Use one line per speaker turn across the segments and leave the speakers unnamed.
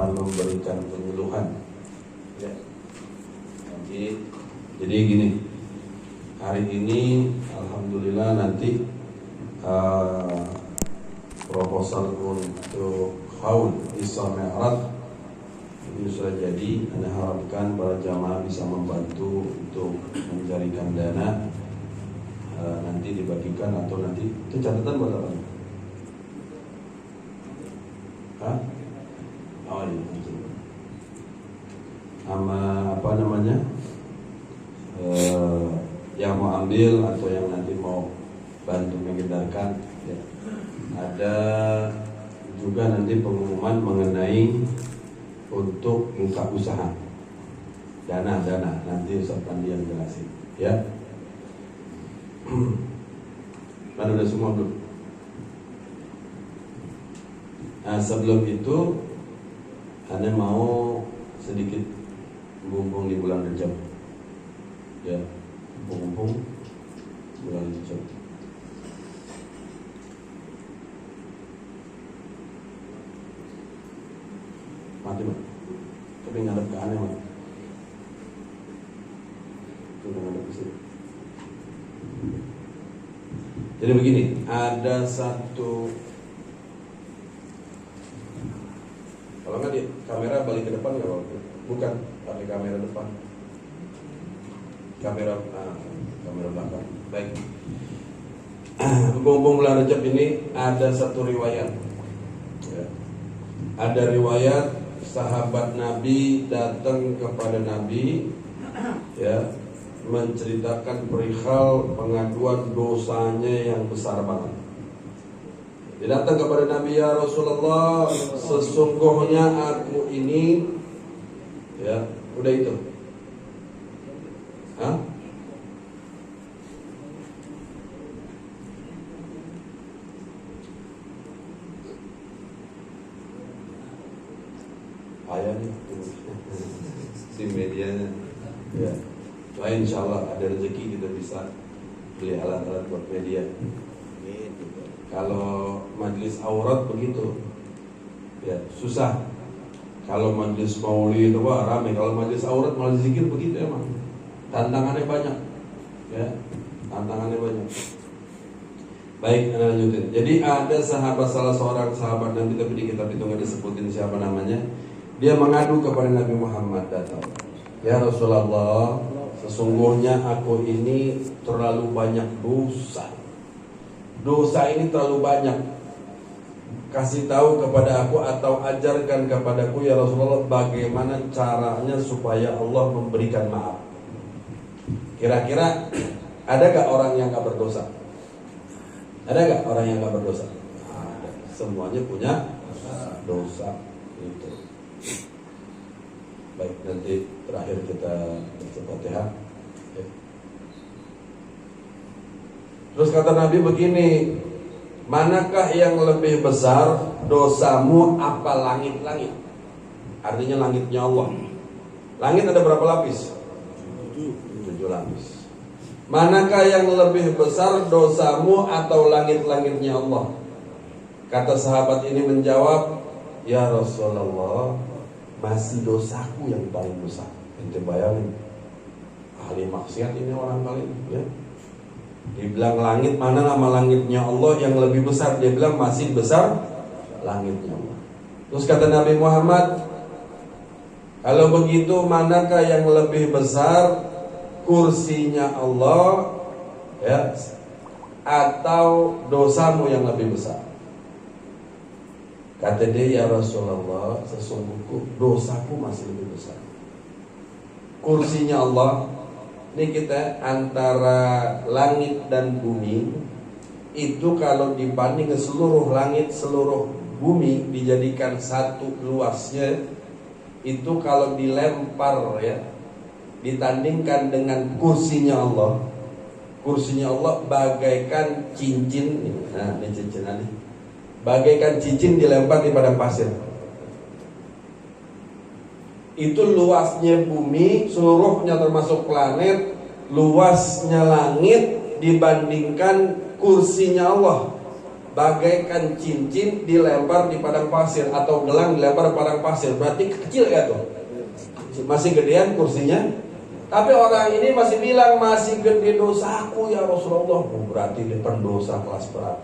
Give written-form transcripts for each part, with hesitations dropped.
harapan memberikan penyuluhan. Ya. Jadi gini, hari ini alhamdulillah nanti proposal untuk haul Isra Mi'raj ini sudah jadi. Anda harapkan para jamaah bisa membantu untuk mencarikan dana, nanti dibagikan atau nanti itu catatan buat apa? Hah? Oh iya, sama apa namanya? Yang mau ambil atau yang nanti mau bantu mengedarkan, ya. Ada juga nanti pengumuman mengenai untuk buka usaha, dana nanti Ustaz Pandi yang jelasin, ya. Mana udah semua belum? Nah, sebelum itu Anda mau sedikit bumbung di bulan Rejab, ya, bumbung bulan Rejab. Mati mak, tapi ngadep ke aneh mak. Udah ngadep ke sini. Jadi begini, ada satu, kalau nggak di kamera balik ke depan nggak apa-apa. Bukan, pakai kamera depan. Kamera belakang. Baik. Berhubung bulan Rejab ini ada satu riwayat. Ya. Ada riwayat sahabat Nabi datang kepada Nabi, ya, menceritakan perihal pengaduan dosanya yang besar banget. Dia datang kepada Nabi, ya Rasulullah, sesungguhnya aku ini, ya, udah itu. Hah? Ayah nih, si medianya, ya. Lain insya Allah ada rezeki kita bisa beli alat-alat buat media. Kalau majelis aurat begitu, ya susah. Kalau majelis maulid itu ramai. Kalau majelis aurat, majelis zikir begitu emang. Tantangannya banyak, ya. Tantangannya banyak. Baik, anda lanjutin. Jadi ada salah seorang sahabat Nabi, tapi di kitab itu nggak disebutin siapa namanya. Dia mengadu kepada Nabi Muhammad, datang, ya Rasulullah, sesungguhnya aku ini terlalu banyak dosa. Dosa ini terlalu banyak. Kasih tahu kepada aku atau ajarkan kepadaku ya Rasulullah, bagaimana caranya supaya Allah memberikan maaf. Kira-kira ada gak orang yang gak berdosa? Ada gak orang yang gak berdosa? Ada. Semuanya punya dosa. Itu. Baik, nanti terakhir kita Al-Fatihah. Ya. Terus kata Nabi begini, manakah yang lebih besar dosamu apa langit-langit? Artinya langitnya Allah. Langit ada berapa lapis? 7 lapis. Manakah yang lebih besar dosamu atau langit-langitnya Allah? Kata sahabat ini menjawab, ya Rasulullah, masih dosaku yang paling besar. Ente bayangin, ahli maksiat ini orang kali ini, ya. Dibilang langit, mana nama langitnya Allah yang lebih besar? Dia bilang masih besar langitnya Allah. Terus kata Nabi Muhammad, kalau begitu manakah yang lebih besar, kursinya Allah, ya, atau dosamu yang lebih besar? Kata dia, ya Rasulullah, sesungguhnya dosaku masih lebih besar. Kursinya Allah, ini kita antara langit dan bumi, itu kalau dibanding seluruh langit, seluruh bumi dijadikan satu luasnya, itu kalau dilempar, ya, ditandingkan dengan kursinya Allah. Kursinya Allah bagaikan cincin. Nah, ini cincin ini. Bagaikan cincin dilempar di padang pasir. Itu luasnya bumi, seluruhnya termasuk planet, luasnya langit dibandingkan kursinya Allah. bagaikan cincin dilempar di padang pasir, atau gelang dilempar di padang pasir. Berarti kecil ya tuh, masih gedean kursinya. Tapi orang ini masih bilang, masih gede dosaku ya Rasulullah. Berarti dia pendosa kelas berat.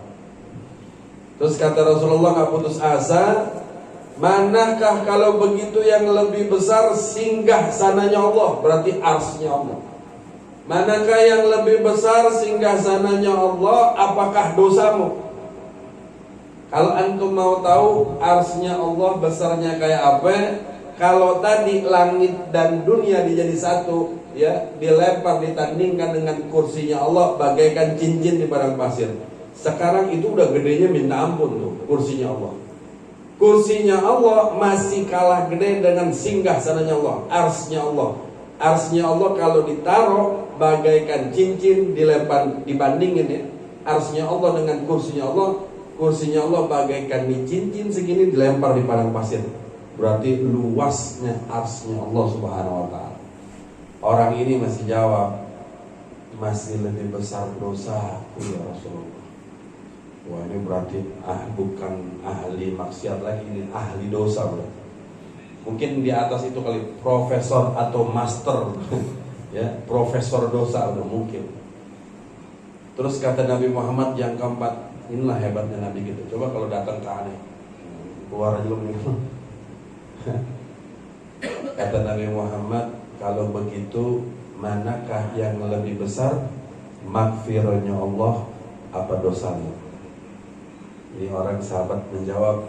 Terus kata Rasulullah nggak putus asa, manakah kalau begitu yang lebih besar singgah sananya Allah, berarti arsy-nya Allah. Manakah yang lebih besar singgah sananya Allah, apakah dosamu? Kalau antum mau tahu arsy-nya Allah besarnya kayak apa, kalau tadi langit dan dunia dijadi satu, ya, dilempar ditandingkan dengan kursinya Allah bagaikan cincin di padang pasir. Sekarang itu udah gedenya minta ampun tuh kursinya Allah. Kursinya Allah masih kalah gede dengan singgah sananya Allah, arsy-nya Allah. Arsy-nya Allah kalau ditaruh bagaikan cincin dilempar, dibandingin ya, arsy-nya Allah dengan kursinya Allah. Kursinya Allah bagaikan cincin segini dilempar di padang pasir. Berarti luasnya arsy-nya Allah Subhanahu wa ta'ala. Orang ini masih jawab, masih lebih besar dosaku ya Rasulullah. Wah, ini berarti bukan ahli maksiat lagi, ini ahli dosa berarti. Mungkin di atas itu kali profesor atau master ya, profesor dosa udah mungkin. Terus kata Nabi Muhammad yang keempat, inilah hebatnya Nabi gitu. Coba kalau datang ke aneh, keluar aja lu gitu. Kata Nabi Muhammad, kalau begitu manakah yang lebih besar, maghfirahnya Allah apa dosanya? Ini orang sahabat menjawab,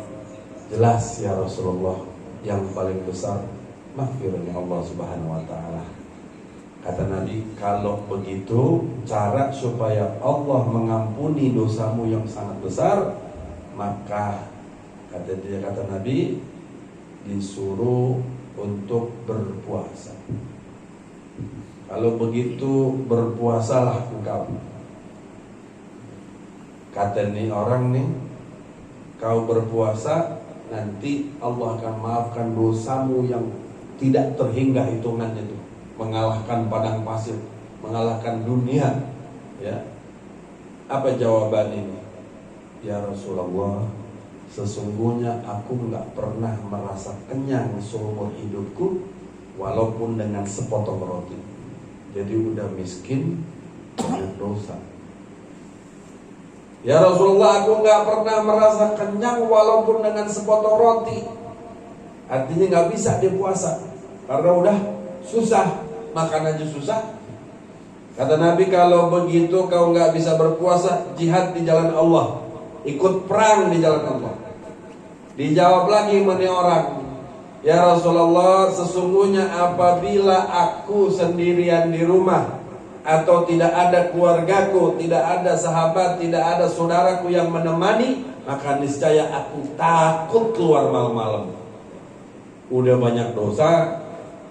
jelas ya Rasulullah, yang paling besar maghfirahnya Allah Subhanahu wa ta'ala. Kata Nabi, kalau begitu cara supaya Allah mengampuni dosamu yang sangat besar, maka kata Nabi, disuruh untuk berpuasa. Kalau begitu berpuasalah engkau. Kata nih orang nih, kau berpuasa, nanti Allah akan maafkan dosamu yang tidak terhingga hitungannya tuh, mengalahkan padang pasir, mengalahkan dunia. Ya, apa jawaban ini? Ya Rasulullah, sesungguhnya aku nggak pernah merasa kenyang seumur hidupku, walaupun dengan sepotong roti. Jadi udah miskin, banyak dosa. Ya Rasulullah, aku nggak pernah merasa kenyang walaupun dengan sepotong roti. Artinya nggak bisa dia puasa karena udah susah, makan aja susah. Kata Nabi, kalau begitu kau nggak bisa berpuasa, jihad di jalan Allah, ikut perang di jalan Allah. Dijawab lagi sama orang, ya Rasulullah, sesungguhnya apabila aku sendirian di rumah, atau tidak ada keluargaku, tidak ada sahabat, tidak ada saudaraku yang menemani, maka niscaya aku takut keluar malam-malam. Udah banyak dosa,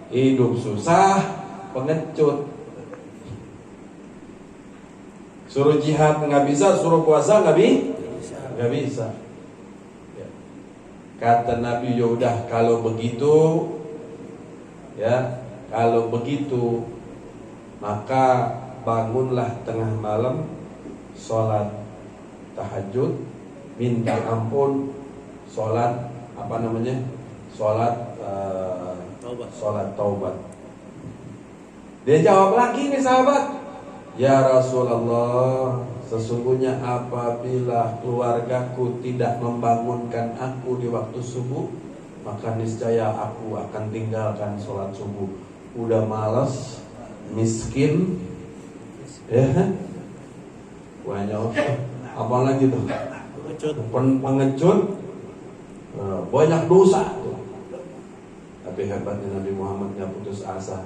hidup susah, pengecut. Suruh jihad nggak bisa, suruh puasa nggak bisa. Ya. Kata Nabi, yaudah kalau begitu, ya kalau begitu, maka bangunlah tengah malam, sholat tahajud, minta ampun, sholat sholat taubat. Dia jawab lagi nih sahabat, ya Rasulullah, sesungguhnya apabila keluargaku tidak membangunkan aku di waktu subuh, maka niscaya aku akan tinggalkan sholat subuh. Udah malas, miskin, ya, banyak apa lagi tuh, pengecut, banyak dosa tuh. Tapi hebatnya Nabi Muhammad gak putus asa.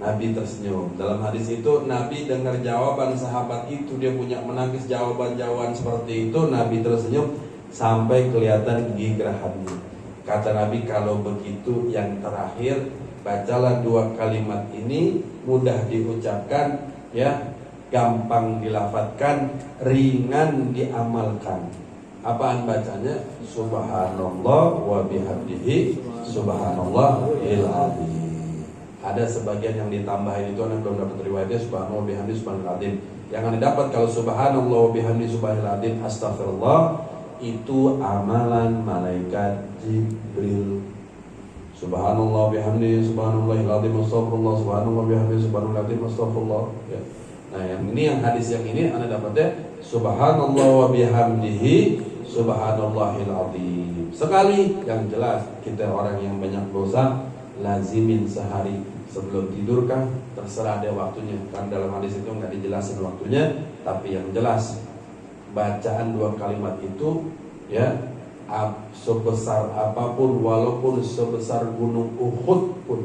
Nabi tersenyum. Dalam hadis itu Nabi dengar jawaban sahabat itu, dia punya menangis jawaban-jawaban seperti itu, Nabi tersenyum sampai kelihatan gigi gerahandi. Kata Nabi, kalau begitu yang terakhir, bacalah 2 kalimat ini, mudah diucapkan, ya, gampang dilafadzkan, ringan diamalkan. Apaan bacanya? Subhanallah wa bihamdihi subhanallahil azim. Ada sebagian yang ditambahin itu anak belum dapat riwayatnya, subhanallah bihamdi subhanal azim. Yang anda dapat kalau subhanallah bihamdi subhanal azim astagfirullah itu amalan malaikat Jibril. Subhanallah bihamdi subhanallahil azim astagfirullah subhanallah bihamdi subhanal azim astagfirullah ya. Nah yang ini, yang hadis yang ini anda dapatnya subhanallah wa bihamdihi subhanallahil azim. Sekali yang jelas kita orang yang banyak dosa, lazimin sehari sebelum tidur kan, terserah ada waktunya. Kan dalam hadis itu nggak dijelasin waktunya, tapi yang jelas bacaan 2 kalimat itu ya sebesar apapun, walaupun sebesar gunung Uhud pun,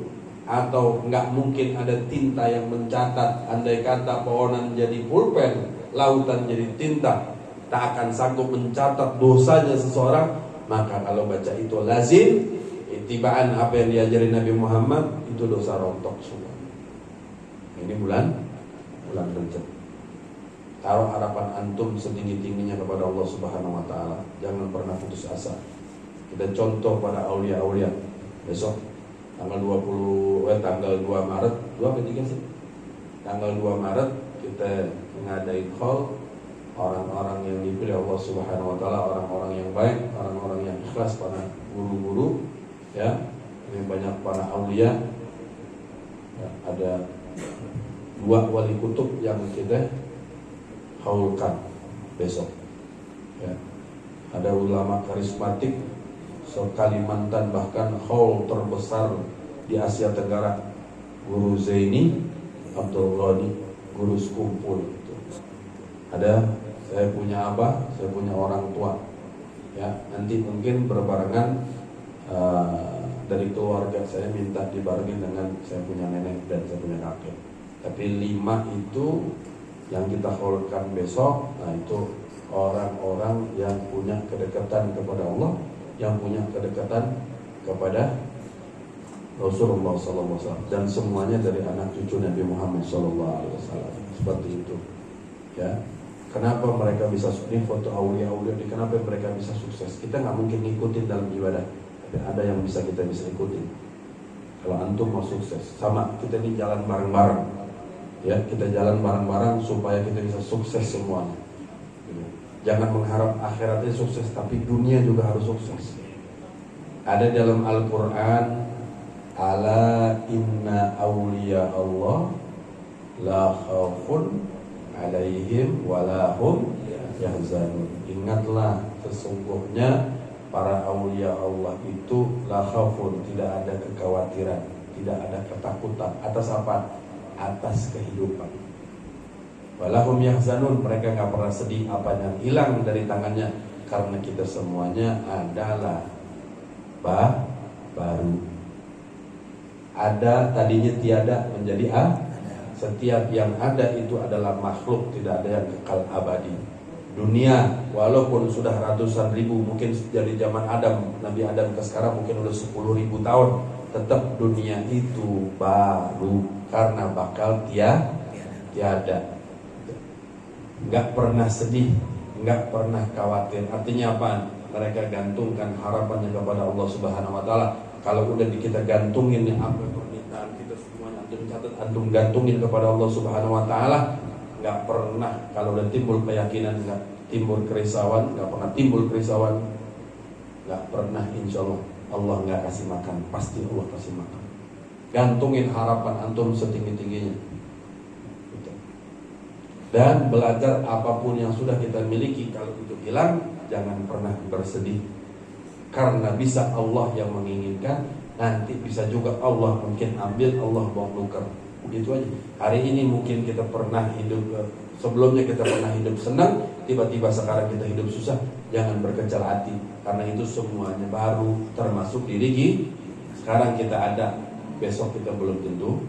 atau nggak mungkin ada tinta yang mencatat. Andai kata pohonan jadi pulpen, lautan jadi tinta, tak akan sanggup mencatat dosanya seseorang. Maka kalau baca itu lazim, itibaan apa yang diajarin Nabi Muhammad, itu dosa rontok semua. Ini bulan Rajab. Taruh harapan antum setinggi-tingginya kepada Allah Subhanahu wa taala. Jangan pernah putus asa. Kita contoh pada aulia-aulia. Besok tanggal 2 Maret, 2 atau 3 sih? Tanggal 2 Maret kita mengadain haul orang-orang yang dipilih Allah Subhanahu wa taala, orang-orang yang baik, orang-orang yang ikhlas, para guru-guru ya. Ini banyak para aulia. Ya, ada 2 wali kutub yang kita haulkan besok ya. Ada ulama karismatik se-Kalimantan, bahkan haul terbesar di Asia Tenggara, Guru Zaini Abdul Ghani, guru sekumpul itu. Ada, saya punya abah, saya punya orang tua ya. Nanti mungkin berbarengan dari keluarga saya minta dibarengin dengan saya punya nenek dan saya punya kakek. Tapi 5 itu yang kita haulkan besok, nah itu orang-orang yang punya kedekatan kepada Allah, yang punya kedekatan kepada Rasulullah SAW, dan semuanya dari anak cucu Nabi Muhammad SAW. Seperti itu ya. Kenapa mereka bisa sukses? Foto aulia-aulia, kenapa mereka bisa sukses? Kita nggak mungkin ngikutin dalam ibadah, tapi ada yang bisa kita ikutin. Kalau antum mau sukses, sama kita ini jalan bareng-bareng ya, kita jalan bareng-bareng supaya kita bisa sukses semuanya. Jangan mengharap akhiratnya sukses, tapi dunia juga harus sukses. Ada dalam Al-Quran, ala inna awliya Allah la khawfun alaihim walahum yahzanun. Ingatlah, sesungguhnya para awliya Allah itu la khawfun, tidak ada kekhawatiran, tidak ada ketakutan. Atas apa? Atas kehidupan. Walahum yahzanun, mereka gak pernah sedih apa yang hilang dari tangannya, karena kita semuanya adalah baru. Ada tadinya tiada menjadi setiap yang ada itu adalah makhluk, tidak ada yang kekal abadi. Dunia walaupun sudah ratusan ribu, mungkin dari zaman Adam, Nabi Adam ke sekarang mungkin udah 10.000 tahun, tetap dunia itu baru, karena bakal tiada. Enggak pernah sedih, enggak pernah khawatir. Artinya apa? Mereka gantungkan harapannya kepada Allah Subhanahu wa taala. Kalau udah kita gantungin apa permintaan kita semuanya, antum catat, antum gantungin kepada Allah Subhanahu wa taala, enggak pernah kalau udah timbul keyakinan, enggak timbul kerisauan, enggak pernah timbul kerisauan. Enggak pernah, insyaallah Allah enggak kasih makan, pasti Allah kasih makan. Gantungin harapan antum setinggi-tingginya. Dan belajar apapun yang sudah kita miliki, kalau itu hilang, jangan pernah bersedih. Karena bisa Allah yang menginginkan, nanti bisa juga Allah mungkin ambil, Allah mau nuker. Begitu aja. Hari ini mungkin kita pernah hidup, sebelumnya kita pernah hidup senang, tiba-tiba sekarang kita hidup susah. Jangan berkecil hati, karena itu semuanya baru, termasuk diri kita. Sekarang kita ada, besok kita belum tentu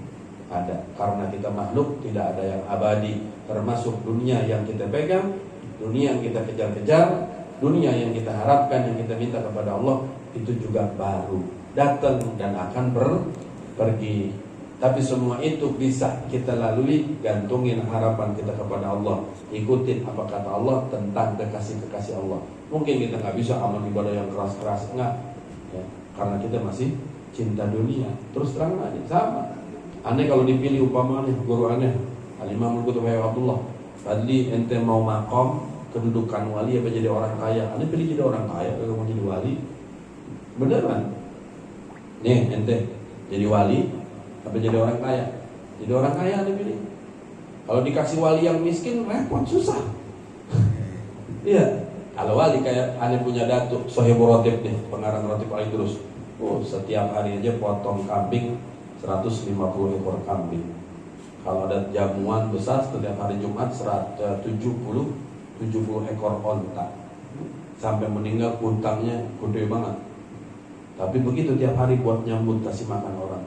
ada, karena kita makhluk, tidak ada yang abadi. Termasuk dunia yang kita pegang, dunia yang kita kejar-kejar, dunia yang kita harapkan, yang kita minta kepada Allah, itu juga baru, datang dan akan pergi. Tapi semua itu bisa kita lalui, gantungin harapan kita kepada Allah, ikutin apa kata Allah tentang kekasih-kekasih Allah. Mungkin kita nggak bisa amal ibadah yang keras-keras, enggak ya, karena kita masih cinta dunia. Terus terang aja, sama Aneh kalau dipilih umpama nih guru aneh Al-Imam Al-Qutb Abdullah Fadli, ente mau makom kedudukan wali apa jadi orang kaya? Aneh pilih jadi orang kaya kalau mau jadi wali. Beneran? Nih ente jadi wali apa jadi orang kaya? Jadi orang kaya aneh pilih. Kalau dikasih wali yang miskin repot susah. Iya. Kalau wali kayak aneh punya datuk Sohibul Rotib nih, pengarang Rotib Ali terus. Oh, setiap hari aja potong kambing 150 ekor kambing. Kalau ada jamuan besar setiap hari Jumat 70 ekor onta. Sampai meninggal utangnya gede banget. Tapi begitu tiap hari buat nyambut kasih makan orang.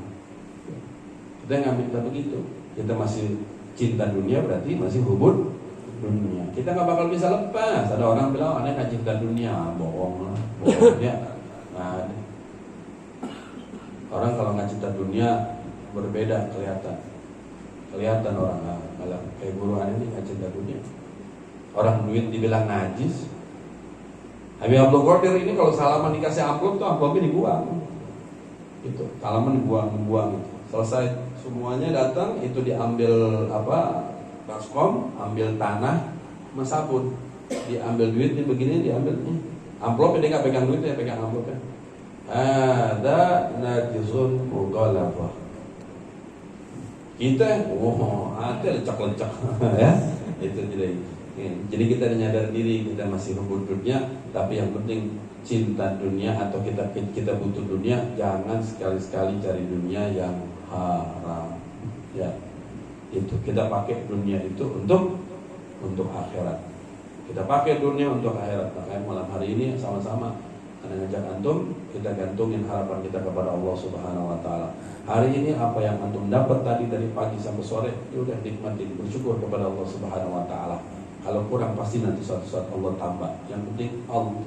Kita nggak minta begitu. Kita masih cinta dunia, berarti masih hubud dunia. Kita nggak bakal bisa lepas. Ada orang bilang aneh nggak cinta dunia, bohong lah. Bohongnya. Nah, orang kalau nggak cinta dunia berbeda kelihatan orang malah kayak guru aneh ini nggak cinta dunia. Orang duit dibilang najis. Habib Abdul Qadir ini kalau salaman dikasih amplop tuh amplopnya dibuang. Itu salaman dibuang gitu. Selesai semuanya datang itu diambil baskom, ambil tanah, sama sabun, diambil duitnya begini, diambil nih. Amplopnya dia nggak pegang duitnya, pegang amplopnya. Ada najizun mughalafah. Kita, ada lecak-lecak, ya. Itu jadi. Jadi kita menyadari diri kita masih hubud dunia, tapi yang penting cinta dunia atau kita butuh dunia, jangan sekali-sekali cari dunia yang haram. Ya. Itu kita pakai dunia itu untuk akhirat. Kita pakai dunia untuk akhirat. Makanya malam hari ini sama-sama Anda ngajak antum, kita gantungin harapan kita kepada Allah Subhanahu wa taala. Hari ini apa yang antum dapat tadi dari pagi sampai sore, ya udah nikmatin, bersyukur kepada Allah Subhanahu wa taala. Kalau kurang pasti nanti suatu saat Allah tambah. Yang penting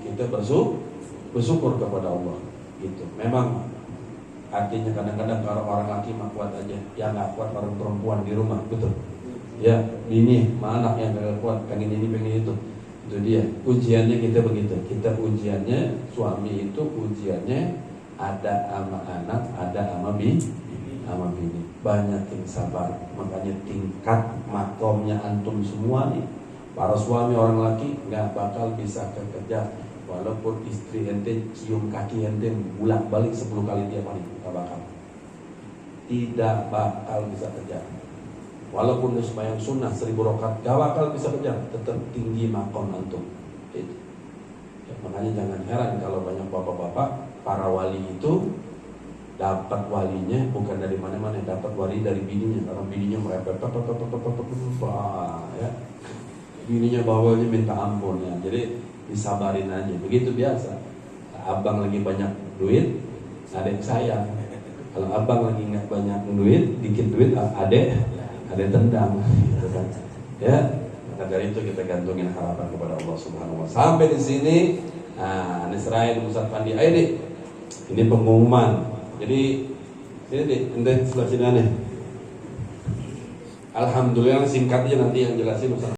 kita bersyukur kepada Allah. Itu. Memang artinya kadang-kadang kalau orang laki mah kuat aja, yang nggak kuat orang perempuan di rumah, betul? Ya, bini, anak yang nggak kuat, pengen ini, pengen itu. Itu dia. Ujiannya kita begitu. Kita ujiannya suami itu ujiannya ada sama anak, ada sama bini. Banyakin sabar. Makanya tingkat makomnya antum semua nih, para suami orang laki nggak bakal bisa kerja. Walaupun istri ente cium kaki ente bolak-balik 10 kali tiap hari, tidak bakal bisa kejar. Walaupun dia sembahyang sunnah 1000 rakaat, gak bakal bisa kejar. Tetap tinggi makom antum. Itu. Ya, makanya jangan heran kalau banyak bapak-bapak para wali itu dapat walinya bukan dari mana-mana, dapat wali dari bininya. Karena bininya merepet, ya. Bininya bawanya minta ampun ya. Jadi disabarin aja, begitu biasa. Abang lagi banyak duit, adek sayang. Kalau abang lagi nggak banyak duit, dikit duit, adek tendang, gitu kan? Ya, maka dari itu kita gantungin harapan kepada Allah Subhanahu wa taala. Sampai di sini, nah, Nisrain Ustaz Pandi, ayo deh, ini pengumuman. Jadi sini deh, ente sebelah sini aneh. Alhamdulillah singkat aja nanti yang jelasin Ustaz.